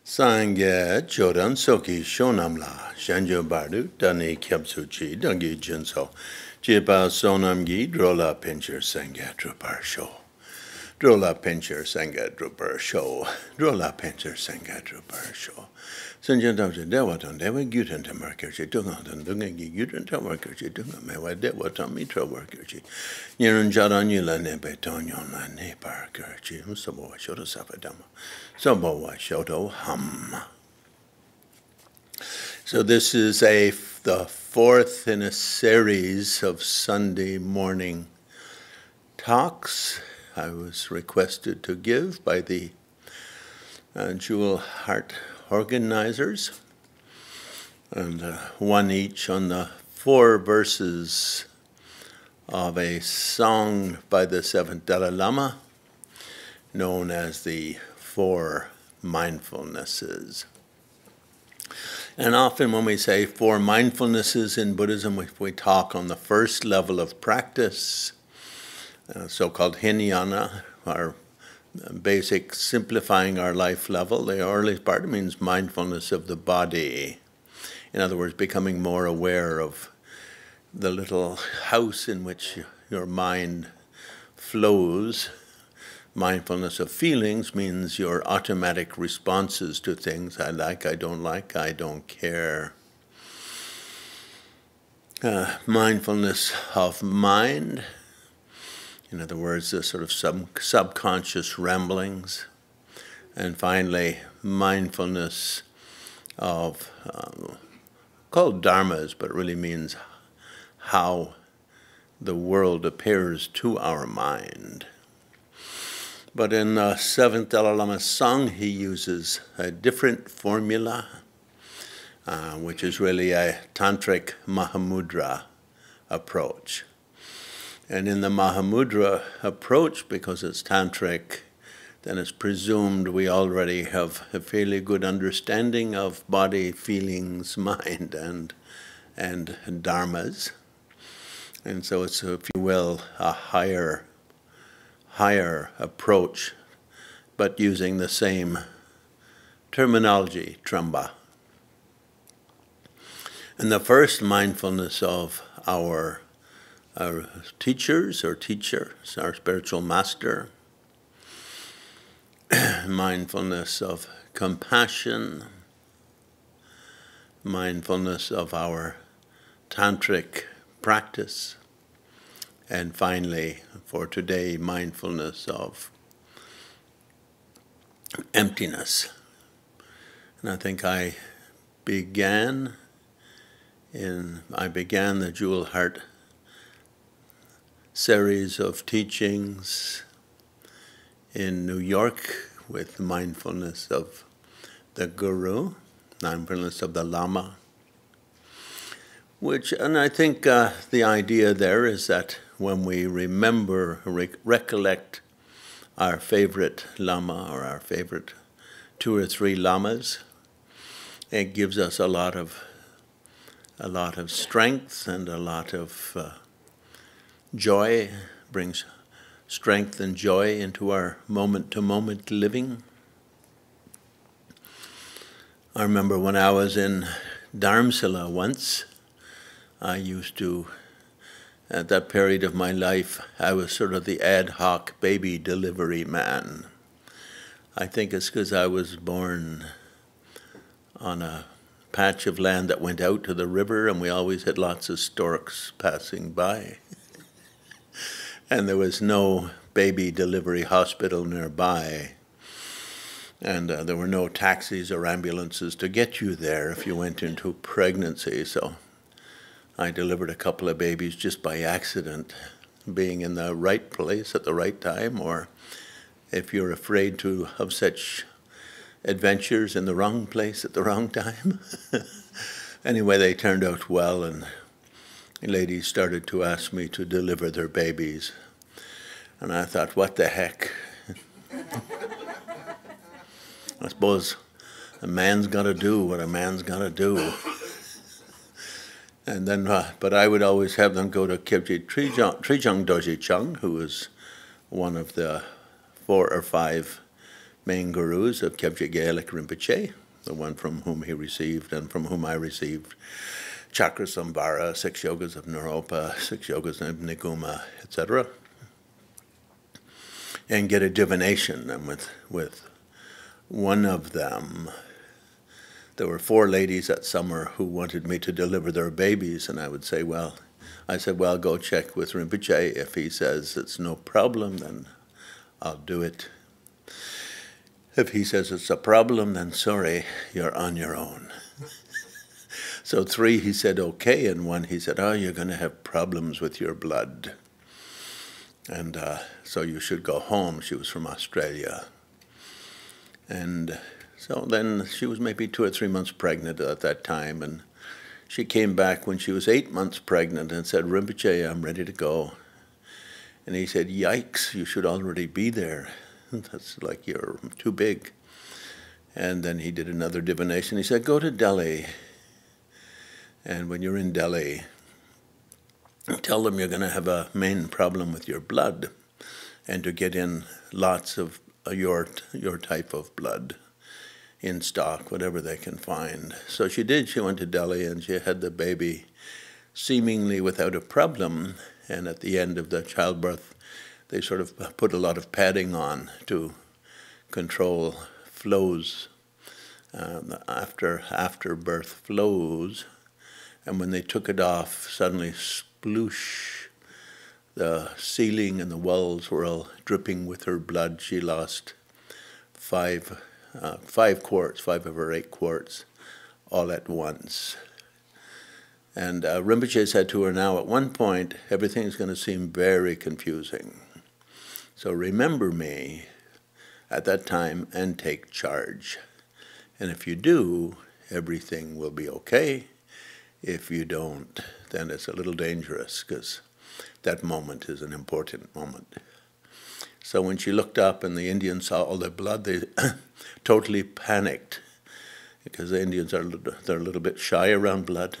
Sangye Chodan Soki Shonamla, Shanjo Bardu, Dani Kyabsuchi, Dangi Jinso, Jiba Sonamgi, Drola Pincher Sangye Drupar Show. Drola Pincher Sangye Drupar Show. Drola Pincher Sangye Drupar Show. Sanjandam Dewaton, Dewa Gutan to Markerchi, Dungan, Dungi Gutan to Markerchi, Dunga, Mewa Dewaton Mitra Workerchi. Yeran Jadanula Nebetonyon, Nepar Kerchi, Sabo Shoto Sapadama. Sabo Shoto Hum. So this is the fourth in a series of Sunday morning talks I was requested to give by the Jewel Heart organizers, and one each on the 4 verses of a song by the 7th Dalai Lama known as the Four Mindfulnesses. And often when we say Four Mindfulnesses in Buddhism, we talk on the first level of practice, so-called Hinayana, our basic simplifying our life level. The early part means mindfulness of the body. In other words, becoming more aware of the little house in which your mind flows. Mindfulness of feelings means your automatic responses to things. I like, I don't care. Mindfulness of mind. In other words, the sort of subconscious ramblings. And finally, mindfulness of, called dharmas, but it really means how the world appears to our mind. But in the 7th Dalai Lama's song, he uses a different formula, which is really a tantric Mahamudra approach. And in the Mahamudra approach, because it's tantric, then it's presumed we already have a fairly good understanding of body, feelings, mind, and dharmas. And so it's, if you will, a higher approach, but using the same terminology, tramba. And the first mindfulness of our teachers or teacher, our spiritual master, mindfulness of compassion, mindfulness of our tantric practice, and finally, for today, mindfulness of emptiness. And I think I began the Jewel Heart series of teachings in New York with mindfulness of the Guru, mindfulness of the Lama, and I think the idea there is that when we remember, recollect our favorite Lama or our favorite 2 or 3 Lamas, it gives us a lot of strength and a lot of joy, brings strength and joy into our moment-to-moment living. I remember when I was in Dharamsala once, I used to, at that period of my life, I was sort of the ad hoc baby delivery man. I think it's because I was born on a patch of land that went out to the river, and we always had lots of storks passing by. And there was no baby delivery hospital nearby. And there were no taxis or ambulances to get you there if you went into pregnancy. So I delivered a couple of babies just by accident, being in the right place at the right time, or if you're afraid to have such adventures in the wrong place at the wrong time. Anyway, they turned out well, and ladies started to ask me to deliver their babies. And I thought, what the heck? I suppose a man's got to do what a man's got to do. And then, but I would always have them go to Kyabje Trijang Doji Chung, who was one of the 4 or 5 main gurus of Kyabje Ling Rinpoche, the one from whom he received and from whom I received Chakra Samvara, 6 yogas of Naropa, 6 yogas of Niguma, etc., and get a divination. And with one of them, there were 4 ladies that summer who wanted me to deliver their babies, and I said, well, go check with Rinpoche. If he says it's no problem, then I'll do it. If he says it's a problem, then sorry, you're on your own. So 3, he said okay, and 1, he said, oh, you're going to have problems with your blood. And so you should go home. She was from Australia. And so then she was maybe 2 or 3 months pregnant at that time, and she came back when she was 8 months pregnant and said, Rinpoche, I'm ready to go. And he said, yikes, you should already be there. That's like you're too big. And then he did another divination. He said, go to Delhi. And when you're in Delhi, tell them you're going to have a main problem with your blood and to get in lots of your type of blood in stock, whatever they can find. So she did. She went to Delhi and she had the baby seemingly without a problem. And at the end of the childbirth, they sort of put a lot of padding on to control flows, after birth flows. And when they took it off, suddenly sploosh, the ceiling and the walls were all dripping with her blood. She lost 5 quarts, 5 of her 8 quarts, all at once. And Rinpoche said to her, now at one point, everything's going to seem very confusing. So remember me at that time and take charge. And if you do, everything will be okay. If you don't, then it's a little dangerous, because that moment is an important moment. So when she looked up and the Indians saw all the blood, they totally panicked, because the Indians they're a little bit shy around blood.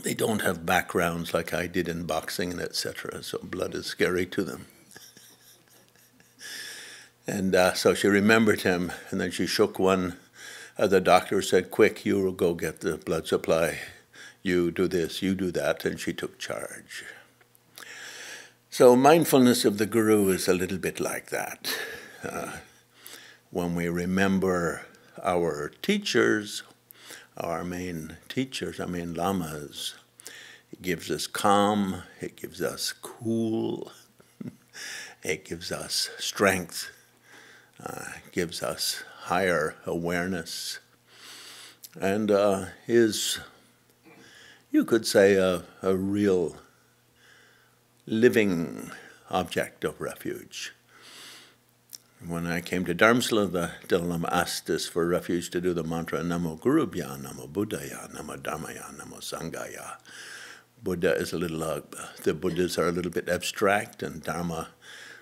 They don't have backgrounds like I did in boxing and etc., so blood is scary to them. And so she remembered him, and then she shook one. The doctor said, quick, you will go get the blood supply. You do this, you do that, and she took charge. So mindfulness of the Guru is a little bit like that. When we remember our teachers, our main teachers, our main lamas, it gives us calm, it gives us cool, it gives us strength, it gives us higher awareness, and is, you could say, a real living object of refuge. When I came to Dharamsala, the Dalai Lama asked us for refuge to do the mantra Namo Gurubhya, Namo Buddhaya, Namo Dharmaya, Namo Sanghaya. Buddha is a little, the Buddhas are a little bit abstract, and Dharma,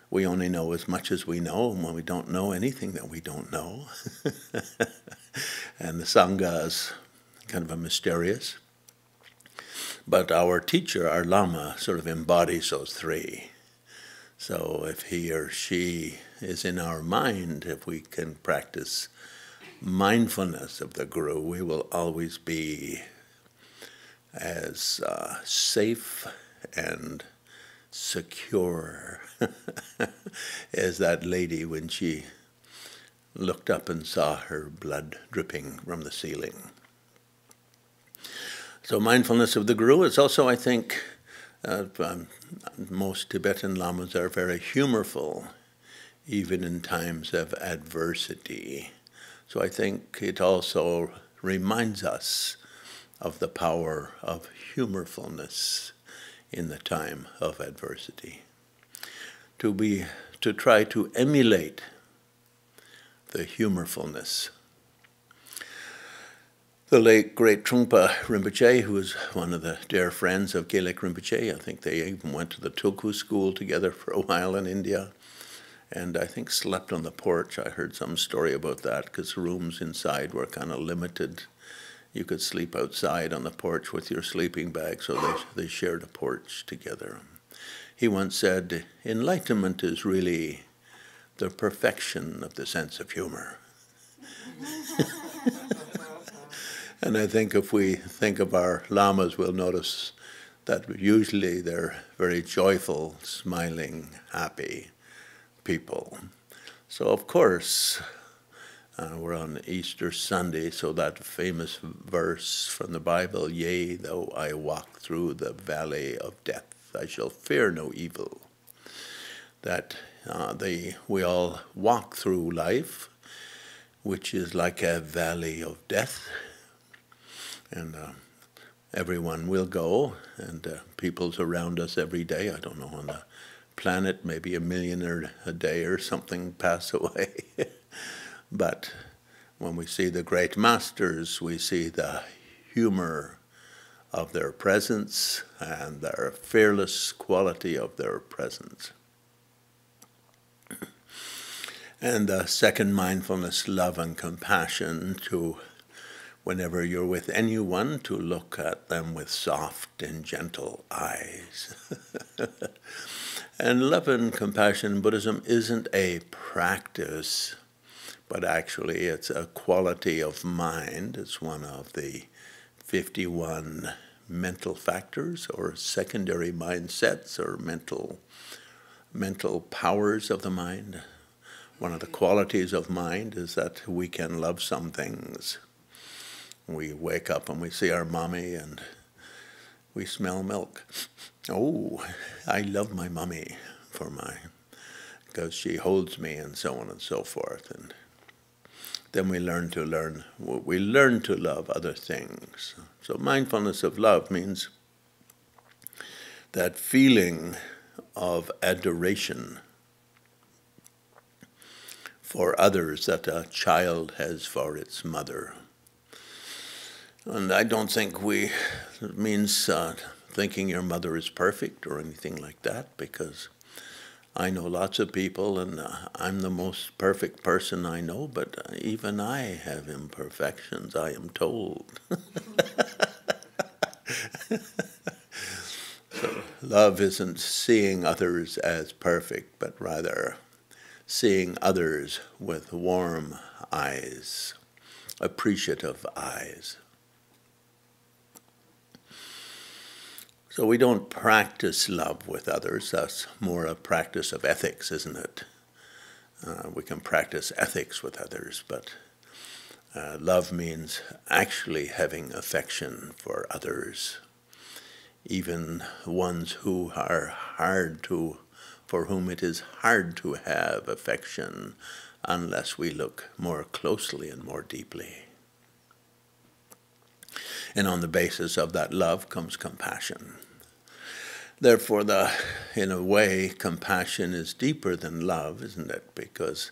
we only know as much as we know, and when we don't know anything that we don't know. And the Sangha is kind of a mysterious. But our teacher, our Lama, sort of embodies those 3. So if he or she is in our mind, if we can practice mindfulness of the Guru, we will always be as safe and secure as that lady when she looked up and saw her blood dripping from the ceiling. So mindfulness of the Guru is also, I think, most Tibetan lamas are very humorful, even in times of adversity. So I think it also reminds us of the power of humorfulness in the time of adversity. To try to emulate the humorfulness. The late great Trungpa Rinpoche, who was one of the dear friends of Gelek Rinpoche, I think they even went to the Tulku school together for a while in India, and I think slept on the porch. I heard some story about that, because rooms inside were kind of limited. You could sleep outside on the porch with your sleeping bag, so they shared a porch together. He once said, enlightenment is really the perfection of the sense of humor. And I think if we think of our lamas, we'll notice that usually they're very joyful, smiling, happy people. So of course, we're on Easter Sunday, so that famous verse from the Bible, "Yea, though I walk through the valley of death, I shall fear no evil." That we all walk through life, which is like a valley of death, and everyone will go, and people's around us every day. I don't know, on the planet, maybe 1 million a day or something pass away. But when we see the great masters, we see the humor of their presence and their fearless quality of their presence. And the second mindfulness, love and compassion, to whenever you're with anyone, to look at them with soft and gentle eyes. And love and compassion in Buddhism isn't a practice, but actually it's a quality of mind. It's one of the 51 mental factors or secondary mindsets or mental powers of the mind. One of the qualities of mind is that we can love some things. We wake up and we see our mommy and we smell milk. Oh, I love my mommy because she holds me, and so on and so forth. And then we learn to love other things. So mindfulness of love means that feeling of adoration for others that a child has for its mother. And I don't think it means thinking your mother is perfect or anything like that, because I know lots of people, and I'm the most perfect person I know, but even I have imperfections, I am told. So love isn't seeing others as perfect, but rather seeing others with warm eyes, appreciative eyes. So we don't practice love with others. That's more a practice of ethics, isn't it? We can practice ethics with others, but love means actually having affection for others, even ones who are for whom it is hard to have affection unless we look more closely and more deeply. And on the basis of that love comes compassion. Therefore, in a way, compassion is deeper than love, isn't it? Because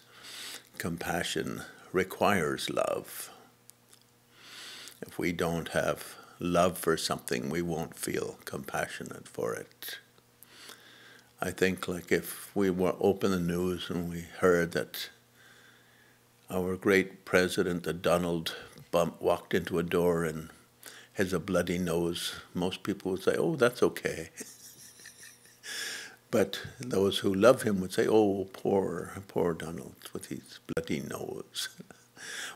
compassion requires love. If we don't have love for something, we won't feel compassionate for it. I think, like, if we were open the news and we heard that our great president, Donald, walked into a door and has a bloody nose, most people would say, "Oh, that's okay." But those who love him would say, "Oh, poor Donald with his bloody nose."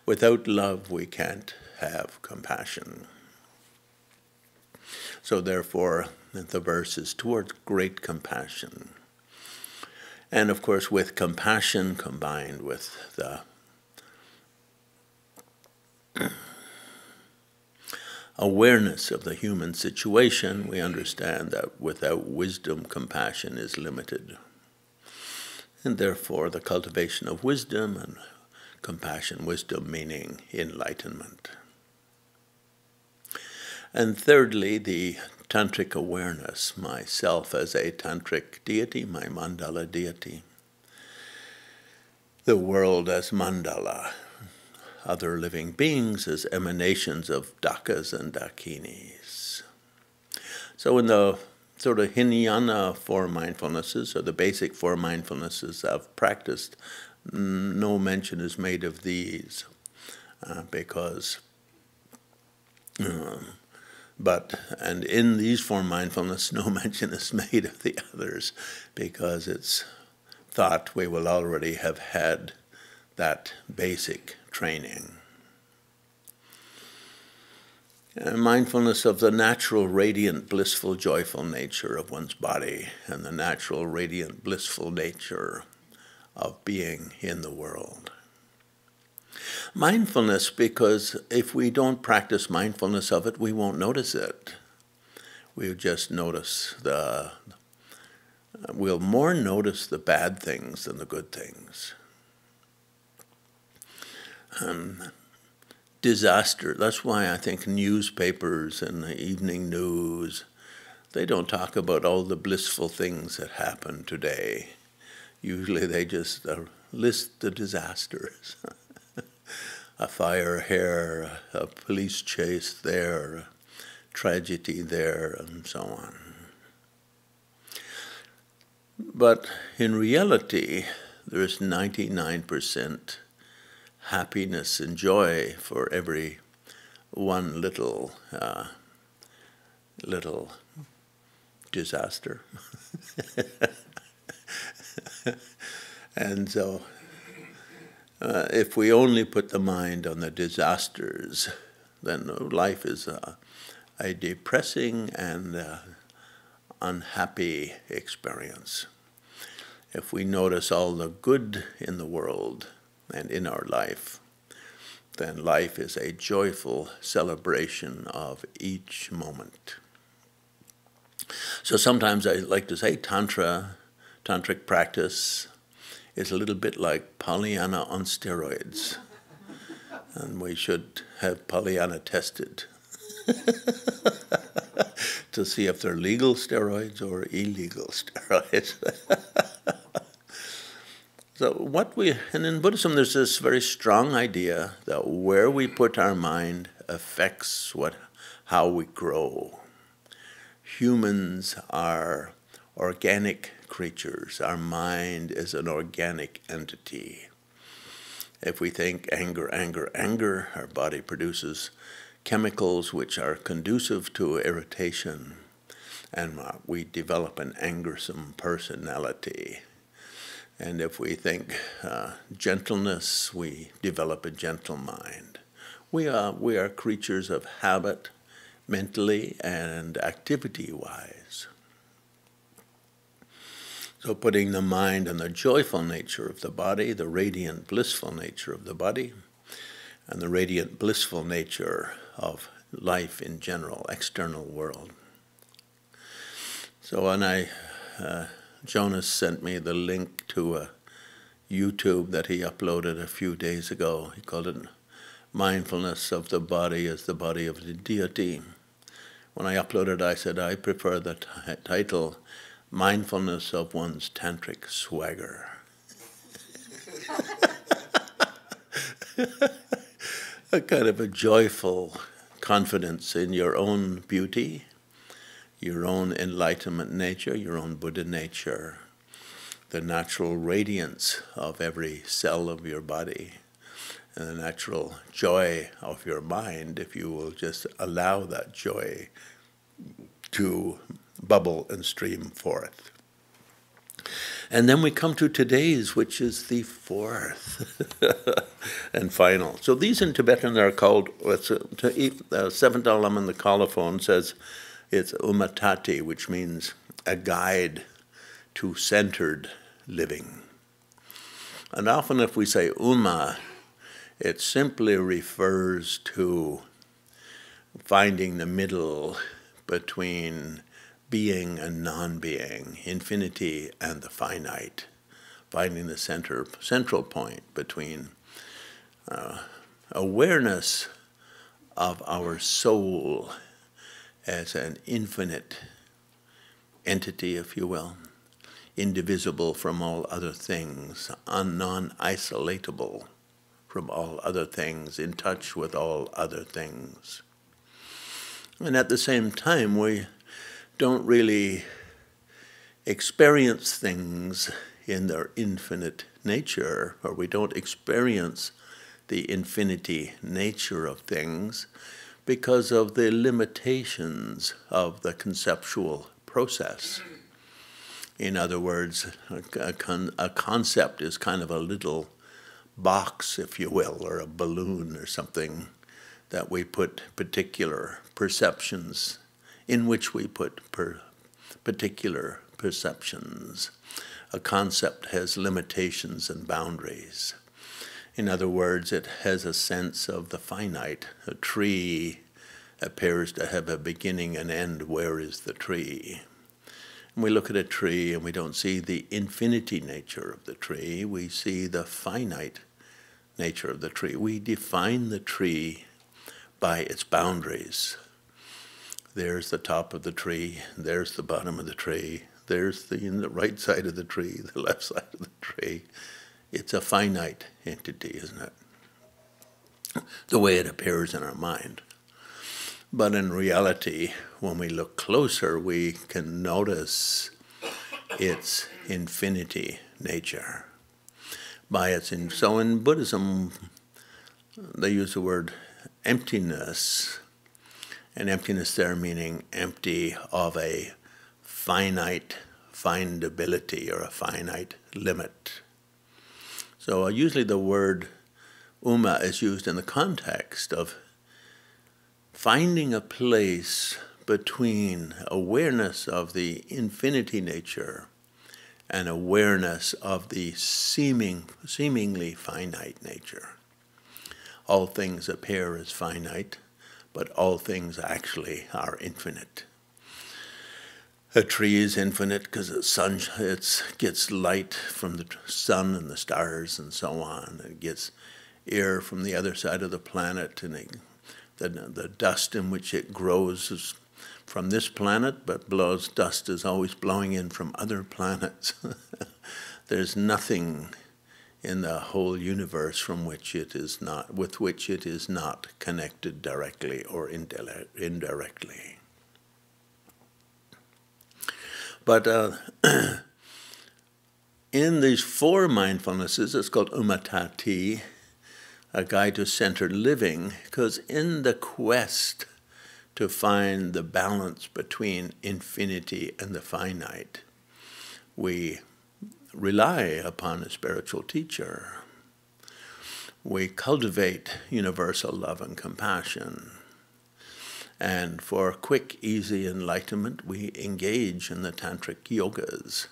Without love, we can't have compassion. So therefore, the verse is towards great compassion. And of course, with compassion combined with the awareness of the human situation, we understand that without wisdom, compassion is limited. And therefore, the cultivation of wisdom and compassion, wisdom meaning enlightenment. And thirdly, the tantric awareness, myself as a tantric deity, my mandala deity. The world as mandala, other living beings as emanations of dakas and dakinis. So in the sort of Hinayana Four Mindfulnesses, or the basic Four Mindfulnesses I've practiced, no mention is made of these because and in these Four Mindfulness, no mention is made of the others, because it's thought we will already have had that basic training. Mindfulness of the natural, radiant, blissful, joyful nature of one's body and the natural, radiant, blissful nature of being in the world. Mindfulness, because if we don't practice mindfulness of it, we won't notice it. We'll just we'll more notice the bad things than the good things. Disaster, that's why I think newspapers and the evening news, they don't talk about all the blissful things that happen today. Usually they just list the disasters. A fire here, a police chase there, a tragedy there, and so on. But in reality, there's 99% happiness and joy for every one little disaster. And so if we only put the mind on the disasters, then life is a depressing and unhappy experience. If we notice all the good in the world and in our life, then life is a joyful celebration of each moment. So sometimes I like to say tantric practice is a little bit like Pollyanna on steroids. And we should have Pollyanna tested to see if they're legal steroids or illegal steroids. So and in Buddhism there's this very strong idea that where we put our mind affects how we grow. Humans are organic creatures. Our mind is an organic entity. If we think anger, anger, anger, our body produces chemicals which are conducive to irritation, and we develop an angersome personality. And if we think gentleness, we develop a gentle mind. We are creatures of habit, mentally and activity-wise. So putting the mind on the joyful nature of the body, the radiant, blissful nature of the body, and the radiant, blissful nature of life in general, external world. So when Jonas sent me the link to a YouTube that he uploaded a few days ago. He called it Mindfulness of the Body as the Body of the Deity. When I uploaded, I said I prefer the title Mindfulness of One's Tantric Swagger. A kind of a joyful confidence in your own beauty, your own enlightenment nature, your own Buddha nature, the natural radiance of every cell of your body, and the natural joy of your mind, if you will just allow that joy to bubble and stream forth. And then we come to today's, which is the fourth and final. So these in Tibetan are called, seventh Dalai Lama in the colophon says, it's umatati, which means a guide to centered living. And often if we say uma, it simply refers to finding the middle between being and non-being, infinity and the finite, finding the central point between awareness of our soul as an infinite entity, if you will, indivisible from all other things, non-isolatable from all other things, in touch with all other things. And at the same time, we don't really experience things in their infinite nature, or we don't experience the infinity nature of things because of the limitations of the conceptual process. In other words, a concept is kind of a little box, if you will, or a balloon or something that we put particular perceptions, in which we put particular perceptions. A concept has limitations and boundaries. In other words, it has a sense of the finite. A tree appears to have a beginning and end. Where is the tree? And we look at a tree and we don't see the infinity nature of the tree. We see the finite nature of the tree. We define the tree by its boundaries. There's the top of the tree. There's the bottom of the tree. There's the right side of the tree, the left side of the tree. It's a finite entity, isn't it? The way it appears in our mind. But in reality, when we look closer, we can notice its infinity nature. So in Buddhism, they use the word emptiness, and emptiness there meaning empty of a finite findability or a finite limit. So usually the word uma is used in the context of finding a place between awareness of the infinity nature and awareness of the seemingly finite nature. All things appear as finite, but all things actually are infinite. A tree is infinite because it gets light from the sun and the stars and so on. It gets air from the other side of the planet, and the dust in which it grows is from this planet, but dust is always blowing in from other planets. There's nothing in the whole universe with which it is not connected directly or indirectly. But in these four mindfulnesses, it's called umatati, a guide to centered living, because in the quest to find the balance between infinity and the finite, we rely upon a spiritual teacher. We cultivate universal love and compassion. And for quick, easy enlightenment, we engage in the tantric yogas.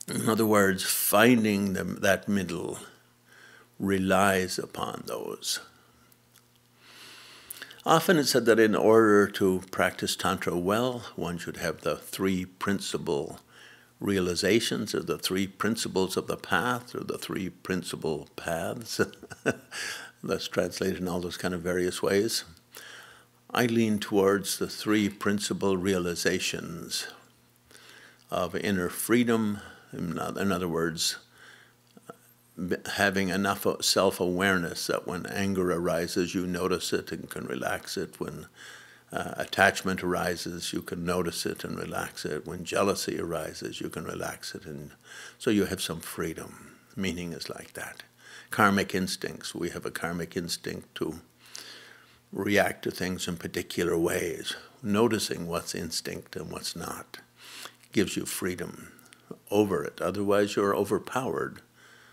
In other words, finding that middle relies upon those. Often it's said that in order to practice Tantra well, one should have the three principal realizations, or the three principles of the path, or the three principal paths. That's translated in all those kind of various ways. I lean towards the three principal realizations of inner freedom. In other words, having enough self-awareness that when anger arises, you notice it and can relax it. When attachment arises, you can notice it and relax it. When jealousy arises, you can relax it. And so you have some freedom. Meaning is like that. Karmic instincts. We have a karmic instinct to react to things in particular ways. Noticing what's instinct and what's not gives you freedom over it. Otherwise, you're overpowered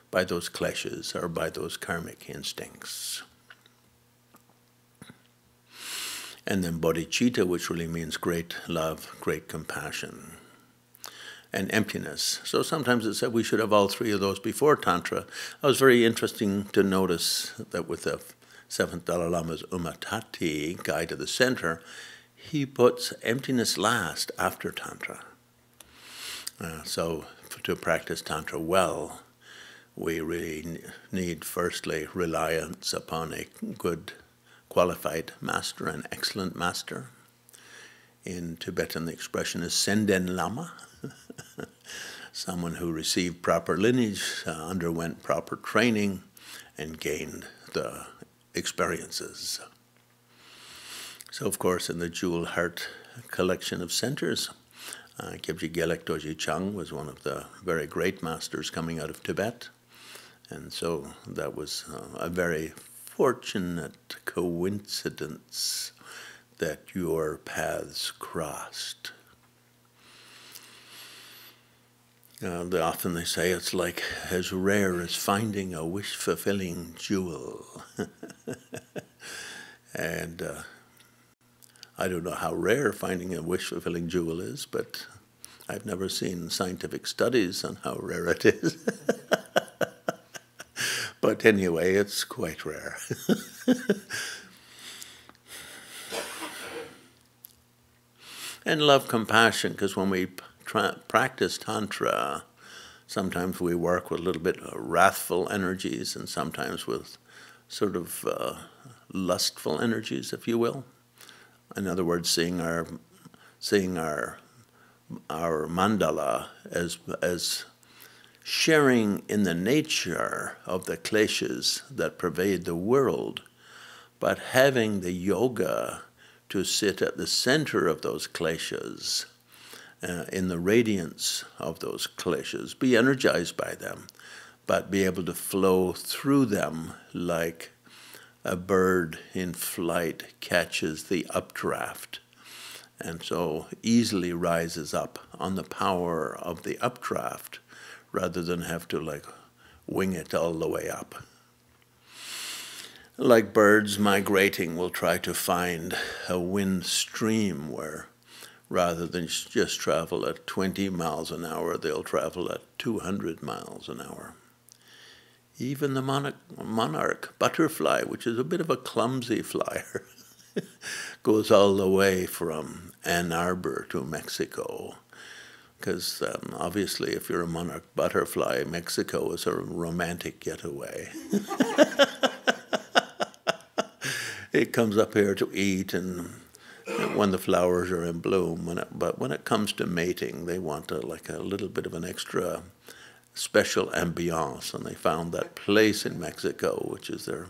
by those kleshas or by those karmic instincts. And then bodhicitta, which really means great love, great compassion, and emptiness. So sometimes it's said we should have all three of those before Tantra. It was very interesting to notice that with the Seventh Dalai Lama's Umatati, Guide to the Center, he puts emptiness last after Tantra. So to practice Tantra well, we really need, firstly, reliance upon a good, qualified master, an excellent master. In Tibetan, the expression is Senden Lama, someone who received proper lineage, underwent proper training, and gained the experiences. So, of course, in the Jewel Heart collection of centers, Kyabje Gelek Dorje Chang was one of the very great masters coming out of Tibet. And so that was a very fortunate coincidence that your paths crossed. They say it's like as rare as finding a wish-fulfilling jewel. And I don't know how rare finding a wish-fulfilling jewel is, but I've never seen scientific studies on how rare it is. But anyway, it's quite rare. And love, compassion, because when we practice Tantra, sometimes we work with a little bit wrathful energies and sometimes with sort of lustful energies, if you will. In other words, seeing our mandala as sharing in the nature of the kleshas that pervade the world, but having the yoga to sit at the center of those kleshas, in the radiance of those kleshas, be energized by them, but be able to flow through them like a bird in flight catches the updraft, and so easily rises up on the power of the updraft, rather than have to like wing it all the way up. Like birds migrating will try to find a wind stream where rather than just travel at 20 miles an hour, they'll travel at 200 miles an hour. Even the monarch butterfly, which is a bit of a clumsy flyer, goes all the way from Ann Arbor to Mexico. Because obviously if you're a monarch butterfly, Mexico is a romantic getaway. It comes up here to eat and when the flowers are in bloom. But when it comes to mating, they want like a little bit of an extra special ambiance. And they found that place in Mexico, which is their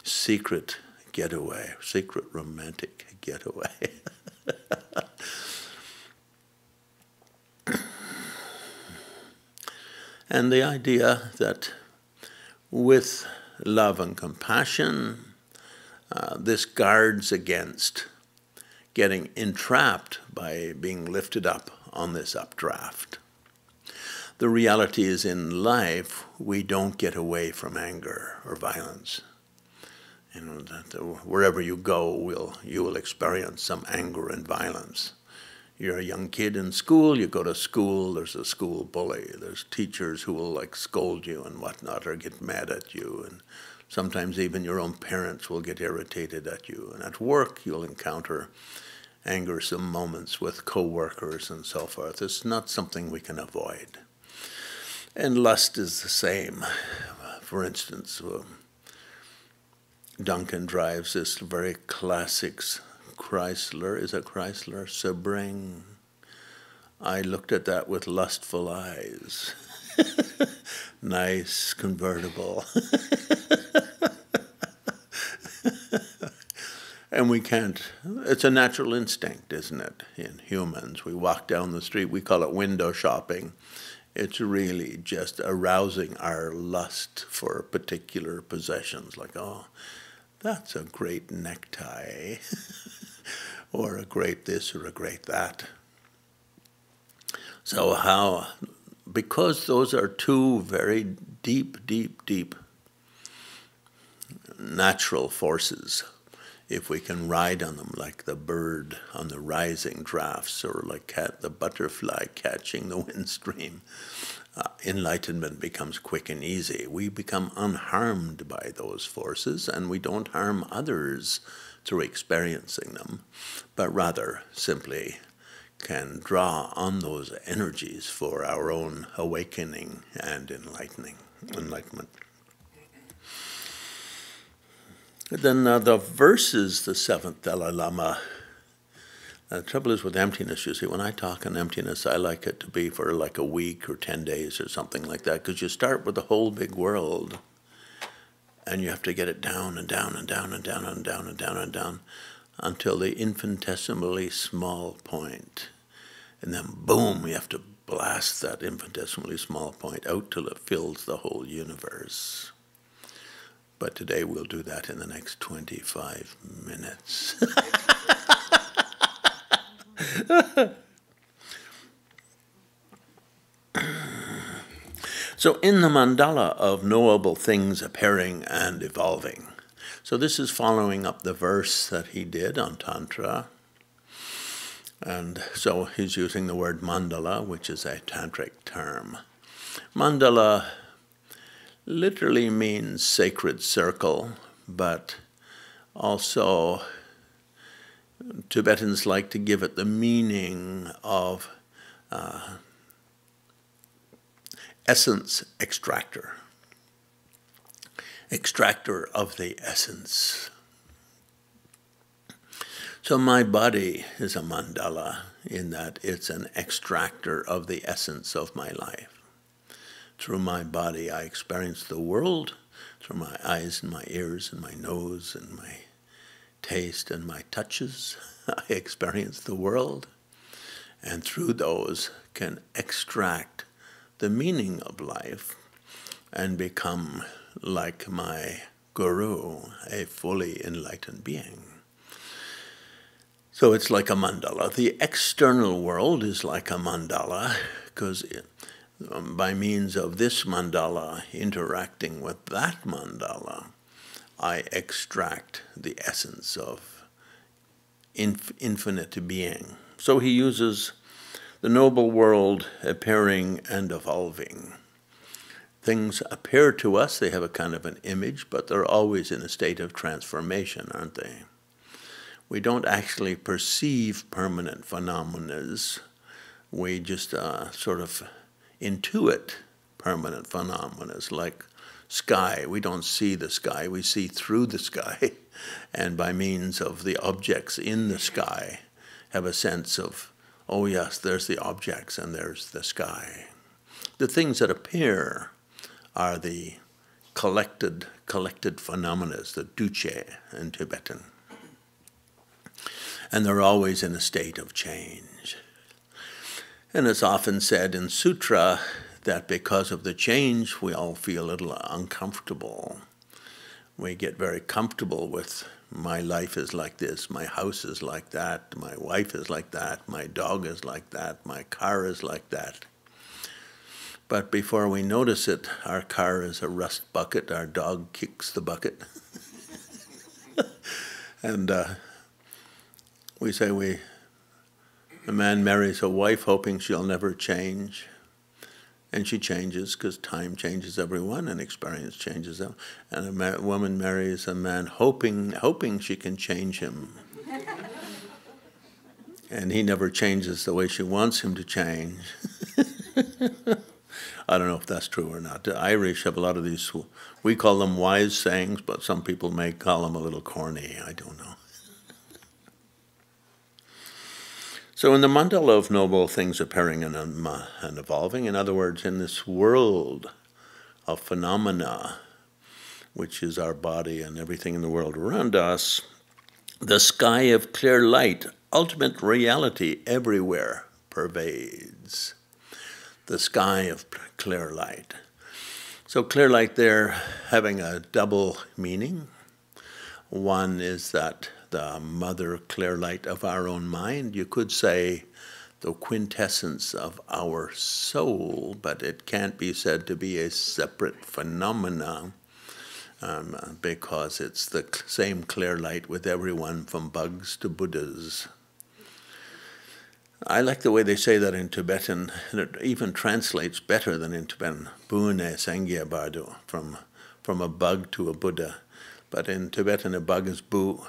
secret getaway, secret romantic getaway. And the idea that with love and compassion, this guards against getting entrapped by being lifted up on this updraft. The reality is in life, we don't get away from anger or violence. You know, wherever you go, you will experience some anger and violence. You're a young kid in school, you go to school, there's a school bully, there's teachers who will like scold you and whatnot or get mad at you, and sometimes even your own parents will get irritated at you. And at work you'll encounter angersome moments with co-workers and so forth. It's not something we can avoid. And lust is the same. For instance, Duncan drives this very classic Chrysler, is it Chrysler? Sebring. I looked at that with lustful eyes. Nice convertible. And we can't, it's a natural instinct, isn't it, in humans. We walk down the street, we call it window shopping. It's really just arousing our lust for particular possessions, like, oh, that's a great necktie, or a great this or a great that. So because those are two very deep natural forces, if we can ride on them like the bird on the rising drafts, or like the butterfly catching the wind stream, enlightenment becomes quick and easy. We become unharmed by those forces, and we don't harm others through experiencing them, but rather simply can draw on those energies for our own awakening and enlightenment. Then the verses, the seventh Dalai Lama. The trouble is with emptiness, you see, when I talk on emptiness, I like it to be for like a week or 10 days or something like that, because you start with the whole big world, and you have to get it down and down and down and down and down and down and down until the infinitesimally small point. And then boom, you have to blast that infinitesimally small point out till it fills the whole universe. But today we'll do that in the next 25 minutes. So in the mandala of knowable things appearing and evolving, so this is following up the verse that he did on Tantra. And so he's using the word mandala, which is a tantric term. Mandala literally means sacred circle, but also Tibetans like to give it the meaning of essence extractor. Extractor of the essence. So my body is a mandala in that it's an extractor of the essence of my life. Through my body I experience the world, through my eyes and my ears and my nose and my taste and my touches. I experience the world, and through those can extract the meaning of life and become like my guru, a fully enlightened being. So it's like a mandala. The external world is like a mandala because by means of this mandala interacting with that mandala, I extract the essence of infinite being. So he uses the noble world appearing and evolving. Things appear to us, they have a kind of an image, but they're always in a state of transformation, aren't they? We don't actually perceive permanent phenomena. We just sort of intuit permanent phenomena, like sky. We don't see the sky, we see through the sky, and by means of the objects in the sky, have a sense of, oh yes, there's the objects and there's the sky. The things that appear are the collected phenomena, the duche in Tibetan. And they're always in a state of change. And it's often said in sutra that because of the change, we all feel a little uncomfortable. We get very comfortable with my life is like this, my house is like that, my wife is like that, my dog is like that, my car is like that. But before we notice it, our car is a rust bucket, our dog kicks the bucket. And we say a man marries a wife hoping she'll never change. And she changes because time changes everyone and experience changes them. And a woman marries a man hoping she can change him. And he never changes the way she wants him to change. I don't know if that's true or not. The Irish have a lot of these, we call them wise sayings, but some people may call them a little corny. I don't know. So in the mandala of noble things appearing and evolving, in other words, in this world of phenomena, which is our body and everything in the world around us, the sky of clear light, ultimate reality everywhere pervades. The sky of clear light. So clear light there having a double meaning. One is that the mother clear light of our own mind. You could say the quintessence of our soul, but it can't be said to be a separate phenomena because it's the same clear light with everyone from bugs to Buddhas. I like the way they say that in Tibetan, and it even translates better than in Tibetan. Bune Sangye Bardu, from a bug to a Buddha. But in Tibetan, a bug is bu,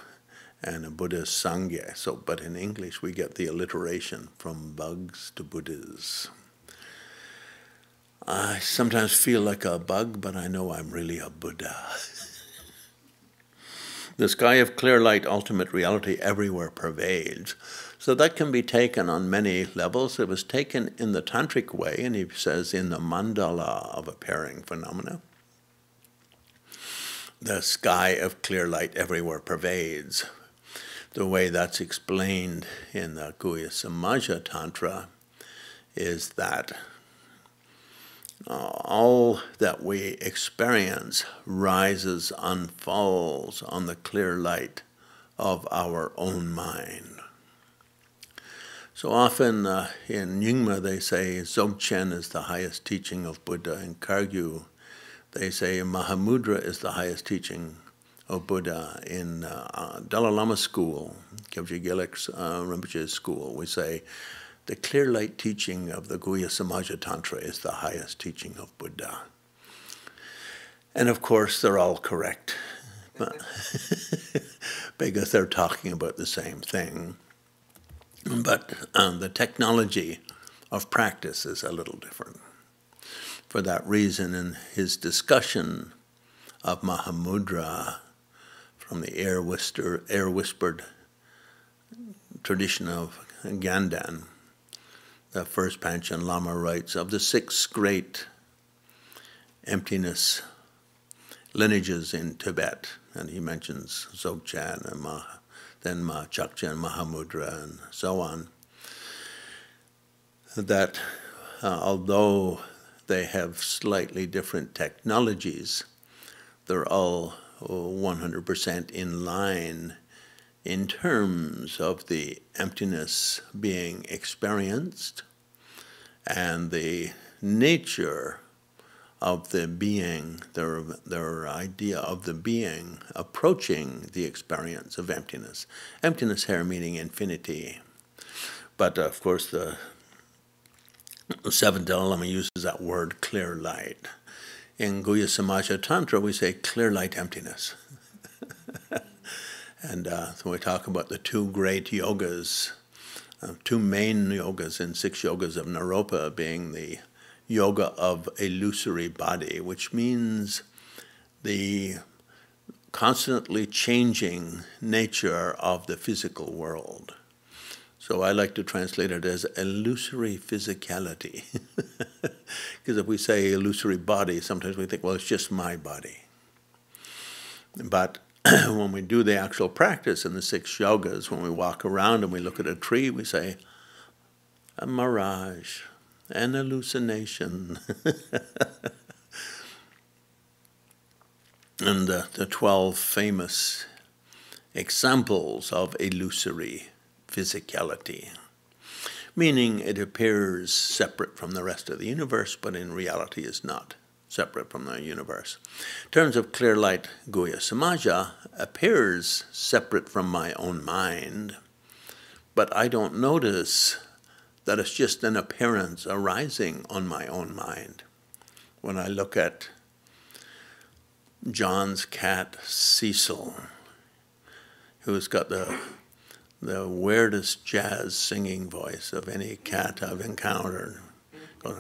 and a Buddha is Sangye. So, but in English, we get the alliteration from bugs to Buddhas. I sometimes feel like a bug, but I know I'm really a Buddha. The sky of clear light, ultimate reality everywhere pervades. So that can be taken on many levels. It was taken in the tantric way, and he says in the mandala of appearing phenomena. The sky of clear light everywhere pervades. The way that's explained in the Guhya Samaja Tantra is that all that we experience rises and falls on the clear light of our own mind. So often in Nyingma they say Dzogchen is the highest teaching of Buddha. In Kagyu they say Mahamudra is the highest teaching of Buddha. In Dalai Lama school, Kyabje Gelek Rinpoche's school, we say the clear light teaching of the Guhya Samaja Tantra is the highest teaching of Buddha. And of course they're all correct, because they're talking about the same thing. But the technology of practice is a little different. For that reason, in his discussion of Mahamudra from the air-whispered tradition of Gandan, the first Panchen Lama writes, of the 6 great emptiness lineages in Tibet, and he mentions Dzogchen and then Chakchen, Mahamudra, and so on, that although they have slightly different technologies, they're all 100% in line in terms of the emptiness being experienced and the nature of the being, their idea of the being approaching the experience of emptiness. Emptiness here meaning infinity. But of course the 7th Dalai Lama uses that word clear light. In Guhya Samaja Tantra we say clear light emptiness. And so we talk about the 2 great yogas, 2 main yogas in 6 yogas of Naropa being the yoga of illusory body, which means the constantly changing nature of the physical world. So I like to translate it as illusory physicality. Because if we say illusory body, sometimes we think, well, it's just my body. But when we do the actual practice in the 6 yogas, when we walk around and we look at a tree, we say, a mirage, an hallucination. And the 12 famous examples of illusory physicality, meaning it appears separate from the rest of the universe, but in reality is not separate from the universe. In terms of clear light, Guhya Samaja appears separate from my own mind, but I don't notice that it's just an appearance arising on my own mind. When I look at John's cat, Cecil, who's got the weirdest jazz singing voice of any cat I've encountered. Goes,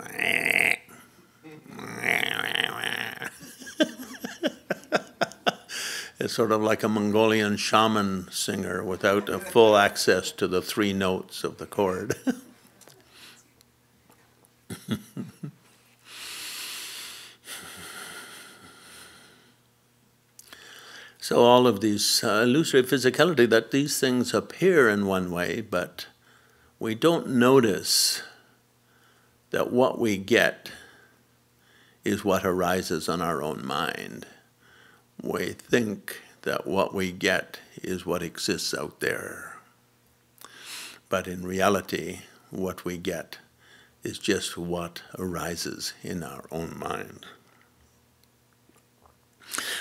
it's sort of like a Mongolian shaman singer without a full access to the 3 notes of the chord. So all of these illusory physicality, that these things appear in one way, but we don't notice that what we get is what arises on our own mind. We think that what we get is what exists out there. But in reality, what we get is just what arises in our own mind.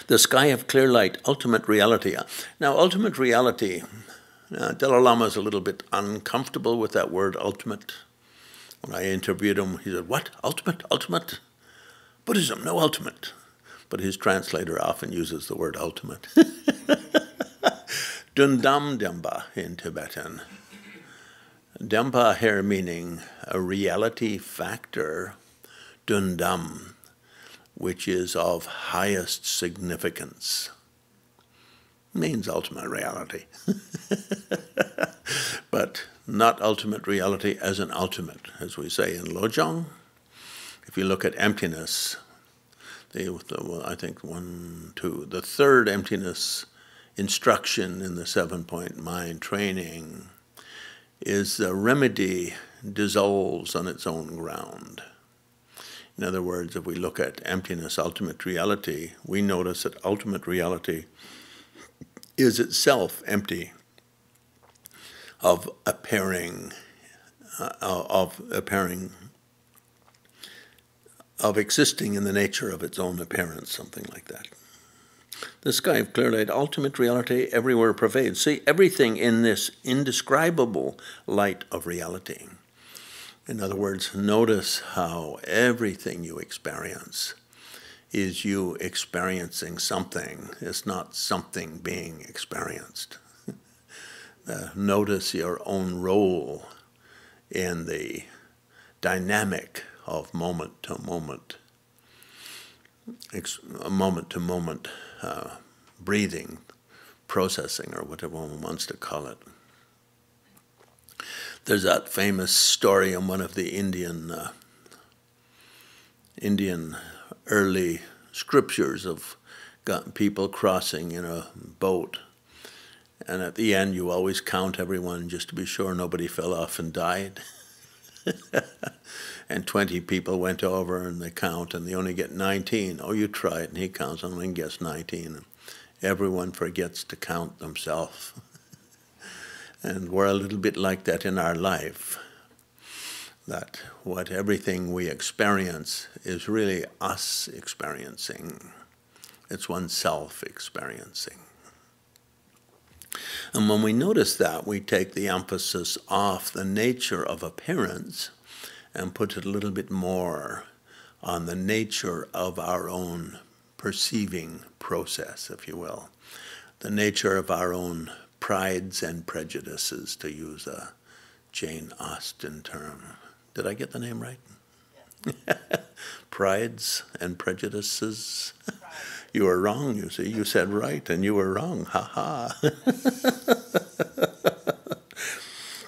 The sky of clear light, ultimate reality. Now, ultimate reality, Dalai Lama is a little bit uncomfortable with that word ultimate. When I interviewed him, he said, what? Ultimate? Ultimate? Buddhism, no ultimate. But his translator often uses the word ultimate. Dundam Demba in Tibetan. Demba here meaning a reality factor, Dundam, which is of highest significance. Means ultimate reality. But not ultimate reality as an ultimate, as we say in Lojong. If you look at emptiness, I think the 3rd emptiness instruction in the 7-point mind training is the remedy dissolves on its own ground. In other words, if we look at emptiness, ultimate reality, we notice that ultimate reality is itself empty of appearing of appearing, of existing in the nature of its own appearance, something like that. The sky of clear light, ultimate reality, everywhere pervades. See, everything in this indescribable light of reality. In other words, notice how everything you experience is you experiencing something. It's not something being experienced. Notice your own role in the dynamic of moment to moment breathing, processing, or whatever one wants to call it. There's that famous story in one of the Indian early scriptures of people crossing in a boat. And at the end, you always count everyone just to be sure nobody fell off and died. And 20 people went over and they count and they only get 19. Oh, you try it, and he counts and only gets 19. And everyone forgets to count themselves. And we're a little bit like that in our life. That everything we experience is really us experiencing. It's oneself experiencing. And when we notice that, we take the emphasis off the nature of appearance and put it a little bit more on the nature of our own perceiving process, if you will. The nature of our own prides and prejudices, to use a Jane Austen term. Did I get the name right? Yes. Prides and prejudices. You were wrong, you see. You said right and you were wrong. Ha ha.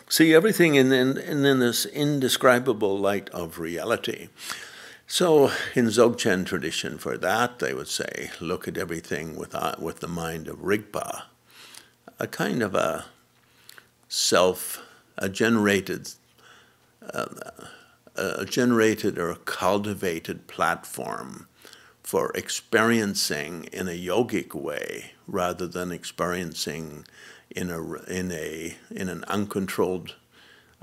See, everything in this indescribable light of reality. So in Dzogchen tradition, for that, they would say, look at everything with the mind of Rigpa, a kind of a generated or cultivated platform for experiencing in a yogic way rather than experiencing in an uncontrolled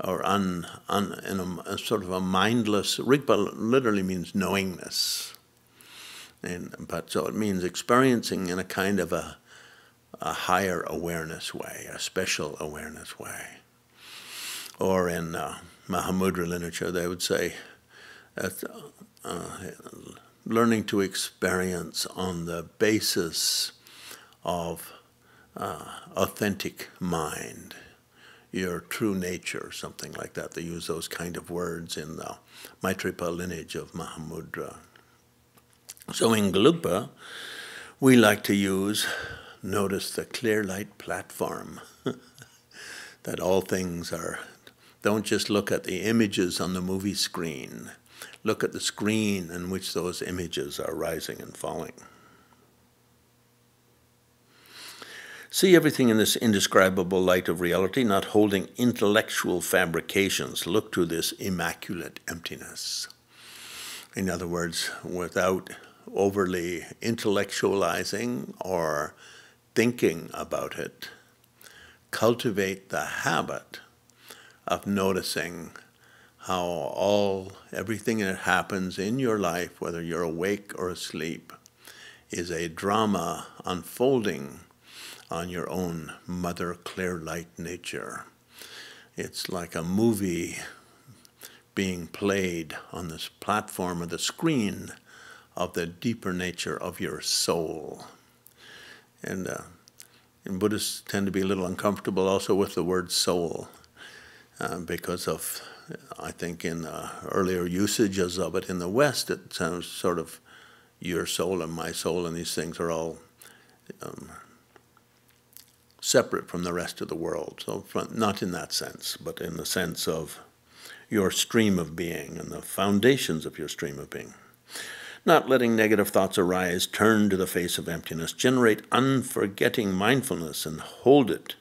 or in a sort of a mindless. Rigpa literally means knowingness, but so it means experiencing in a kind of a higher awareness way, a special awareness way. Or in Mahamudra literature, they would say that learning to experience on the basis of authentic mind, your true nature, something like that. They use those kind of words in the Maitripa lineage of Mahamudra. So in Gelugpa, we like to notice the clear light platform, that all things are, don't just look at the images on the movie screen, look at the screen in which those images are rising and falling. See everything in this indescribable light of reality, not holding intellectual fabrications. Look to this immaculate emptiness. In other words, without overly intellectualizing or thinking about it, cultivate the habit of noticing how everything that happens in your life, whether you're awake or asleep, is a drama unfolding on your own mother clear light nature. It's like a movie being played on this platform or the screen of the deeper nature of your soul. And Buddhists tend to be a little uncomfortable also with the word soul because of, I think, in earlier usages of it in the West, it sounds sort of your soul and my soul, and these things are all separate from the rest of the world. So not in that sense, but in the sense of your stream of being and the foundations of your stream of being. Not letting negative thoughts arise, turn to the face of emptiness, generate unforgetting mindfulness and hold it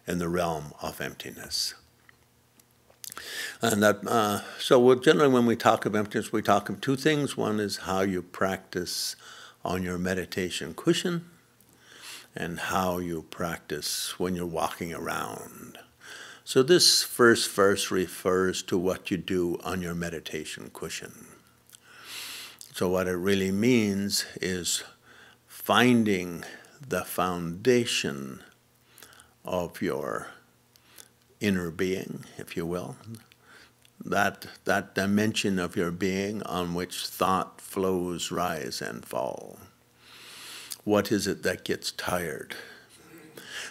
in the realm of emptiness. And that, so generally when we talk of emptiness, we talk of two things. One is how you practice on your meditation cushion and how you practice when you're walking around. So this first verse refers to what you do on your meditation cushion. So what it really means is finding the foundation of your inner being, if you will, that dimension of your being on which thought flows, rise and fall. What is it that gets tired?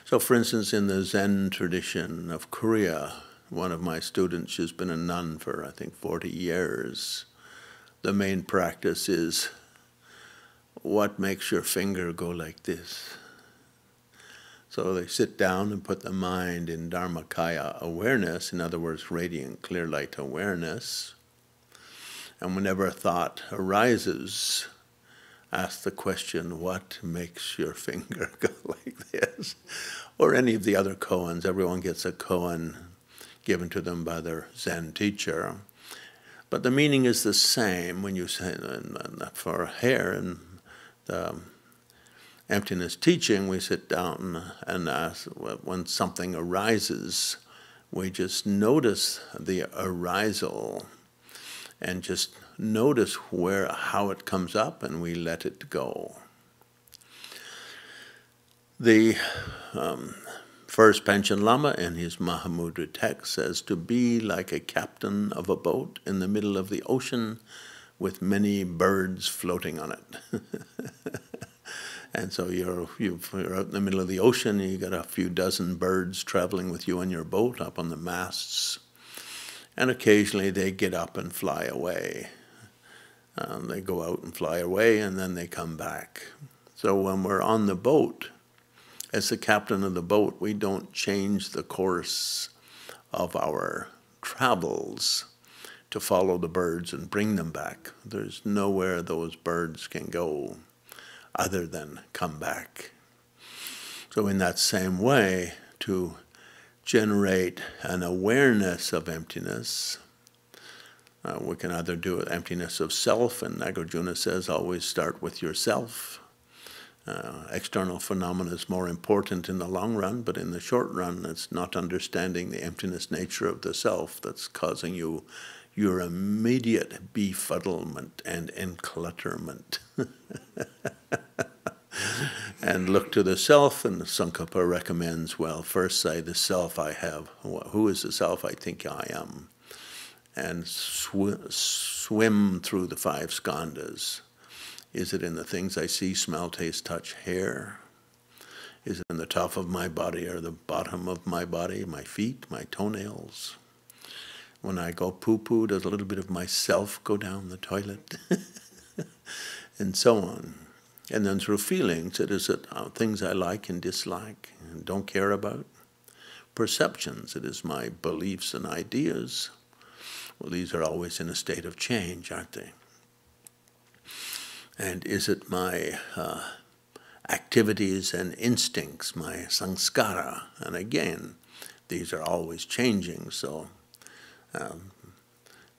So for instance, in the Zen tradition of Korea, one of my students, she's been a nun for I think 40 years, the main practice is, what makes your finger go like this? So they sit down and put the mind in Dharmakaya awareness, in other words, radiant clear light awareness. And whenever a thought arises, ask the question, what makes your finger go like this? Or any of the other koans. Everyone gets a koan given to them by their Zen teacher. But the meaning is the same when you say, for hair and the emptiness teaching, we sit down and ask, when something arises, we just notice the arisal and just notice how it comes up, and we let it go. The first Panchen Lama in his Mahamudra text says to be like a captain of a boat in the middle of the ocean with many birds floating on it. And so you're out in the middle of the ocean, and you got a few dozen birds traveling with you on your boat up on the masts. And occasionally they get up and fly away. They go out and fly away, and then they come back. So when we're on the boat, as the captain of the boat, we don't change the course of our travels to follow the birds and bring them back. There's nowhere those birds can go other than come back. So in that same way, to generate an awareness of emptiness, we can either do it emptiness of self, and Nagarjuna says always start with yourself. External phenomena is more important in the long run, but in the short run, it's not understanding the emptiness nature of the self that's causing you your immediate befuddlement and enclutterment. And look to the self, and Tsongkhapa recommends, well, first say the self I have. Who is the self I think I am? And swim through the five skandhas. Is it in the things I see, smell, taste, touch, hear? Is it in the top of my body or the bottom of my body, my feet, my toenails? When I go poo-poo, does a little bit of myself go down the toilet? And so on. And then through feelings, it is things I like and dislike and don't care about. Perceptions, it is my beliefs and ideas. Well, these are always in a state of change, aren't they? And is it my activities and instincts, my samskara? And again, these are always changing, so it